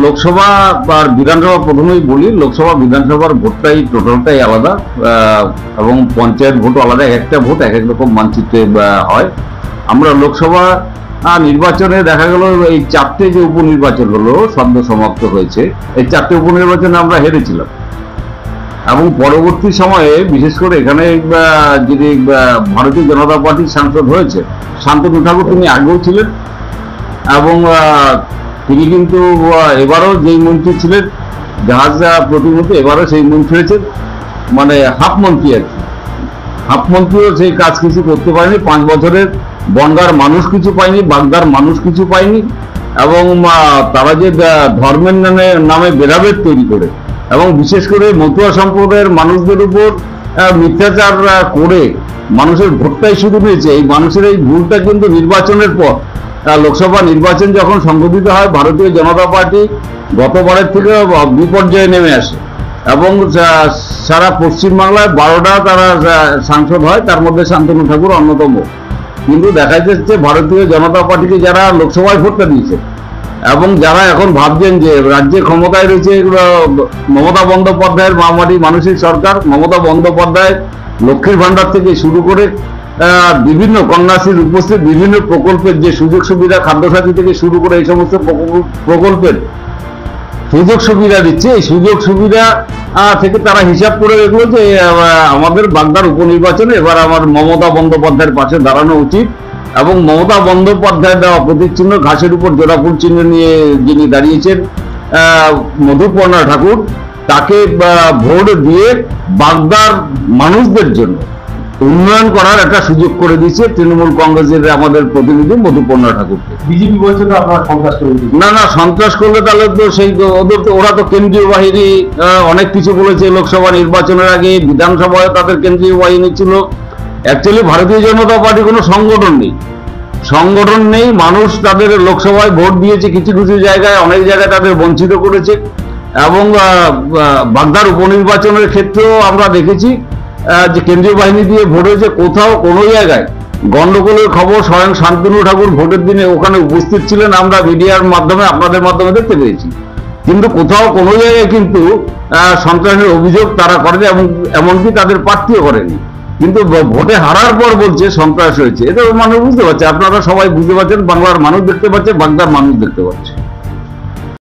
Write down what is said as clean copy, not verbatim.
লোকসভা আর বিধানসভা প্রথমেই বলি, লোকসভা বিধানসভার ভোটটাই টোটালটাই আলাদা এবং পঞ্চায়েত ভোট আলাদা। একটা ভোট এক এক রকম মানচিত্রে হয়। আমরা লোকসভা নির্বাচনে দেখা গেল এই 4টে যে উপনির্বাচন হলো সদ্য সমাপ্ত হয়েছে, এই 4টে উপনির্বাচনে আমরা হেরেছিলাম। এবং পরবর্তী সময়ে বিশেষ করে এখানে যিনি ভারতীয় জনতা পার্টির সাংসদ হয়েছে শান্তনু ঠাকুর, তিনি আগেও ছিলেন এবং তিনি কিন্তু এবারও যেই মন্ত্রী ছিলেন জাহাজ প্রতিমন্ত্রী, এবারও সেই মন্ত্রী হয়েছেন, মানে হাফ মন্ত্রী আর কি। হাফ মন্ত্রীও সেই কাজ কিছু করতে পারেনি। 5 বছরের বনগাঁর মানুষ কিছু পায়নি, বাগদার মানুষ কিছু পায়নি। এবং তারা যে ধর্মের নামে ভেদাভেদ তৈরি করে এবং বিশেষ করে মতুয়া সম্প্রদায়ের মানুষদের উপর মিথ্যাচার করে মানুষের ভোটটাই শুরু হয়েছে। এই মানুষের এই ভুলটা কিন্তু নির্বাচনের পর, লোকসভা নির্বাচন যখন সংগঠিত হয়, ভারতীয় জনতা পার্টি গতবারের থেকে বিপর্যয়ে নেমে আসে এবং সারা পশ্চিমবাংলায় 12টা তারা সাংসদ হয়, তার মধ্যে শান্তনু ঠাকুর অন্যতম। কিন্তু দেখা যাচ্ছে ভারতীয় জনতা পার্টিকে যারা লোকসভায় ভোটটা দিয়েছে এবং যারা এখন ভাবছেন যে রাজ্যে ক্ষমতায় রয়েছে মমতা বন্দ্যোপাধ্যায়ের মামাটি মানসিক সরকার, মমতা বন্দ্যোপাধ্যায় লক্ষ্মীর ভান্ডার থেকে শুরু করে বিভিন্ন কন্যাশ্রীর উপস্থিত বিভিন্ন প্রকল্পের যে সুযোগ সুবিধা, খাদ্যসাথী থেকে শুরু করে এই সমস্ত প্রকল্পের সুযোগ সুবিধা দিচ্ছে, এই সুযোগ সুবিধা থেকে তারা হিসাব করে দেখলো যে আমাদের বাগদার উপনির্বাচনে এবার আমার মমতা বন্দ্যোপাধ্যায়ের পাশে দাঁড়ানো উচিত। এবং মমতা বন্দ্যোপাধ্যায় দেওয়া প্রতীক চিহ্ন ঘাসের উপর জোড়াফুল চিহ্ন নিয়ে যিনি দাঁড়িয়েছেন মধুপর্ণা ঠাকুর, তাকে ভোট দিয়ে বাগদার মানুষদের জন্য উন্নয়ন করার একটা সুযোগ করে দিয়েছে তৃণমূল কংগ্রেসের আমাদের প্রতিনিধি মধুপর্ণা ঠাকুরকে। বিজেপি বলছে তো আপনারা সন্ত্রাস করে দিচ্ছেন। না, সন্ত্রাস করলে তাহলে তো সেই ওরা তো কেন্দ্রীয় বাহিনী অনেক কিছু বলেছে। লোকসভা নির্বাচনের আগে বিধানসভায় তাদের কেন্দ্রীয় বাহিনী ছিল। অ্যাকচুয়ালি ভারতীয় জনতা পার্টি কোনো সংগঠন নেই। মানুষ তাদের লোকসভায় ভোট দিয়েছে, কিছু কিছু জায়গায়, অনেক জায়গায় তাদের বঞ্চিত করেছে। এবং বাগদার উপনির্বাচনের ক্ষেত্রেও আমরা দেখেছি যে কেন্দ্রীয় বাহিনী দিয়ে ভোট হয়েছে। কোথাও কোনো জায়গায় গন্ডগোলের খবর স্বয়ং শান্তনু ঠাকুর ভোটের দিনে ওখানে উপস্থিত ছিলেন, আমরা মিডিয়ার মাধ্যমে আপনাদের মাধ্যমে দেখতে পেয়েছি। কিন্তু কোথাও কোনো জায়গায় কিন্তু সন্ত্রাসের অভিযোগ তারা করেনি এবং এমনকি তাদের প্রার্থীও করেনি। কিন্তু ভোটে হারার পর বলছে সন্ত্রাস হয়েছে। এটা মানুষ বুঝতে পারছে, আপনারা সবাই বুঝতে পারছেন, বাংলার মানুষ দেখতে পাচ্ছে, বাগদার মানুষ দেখতে পাচ্ছে।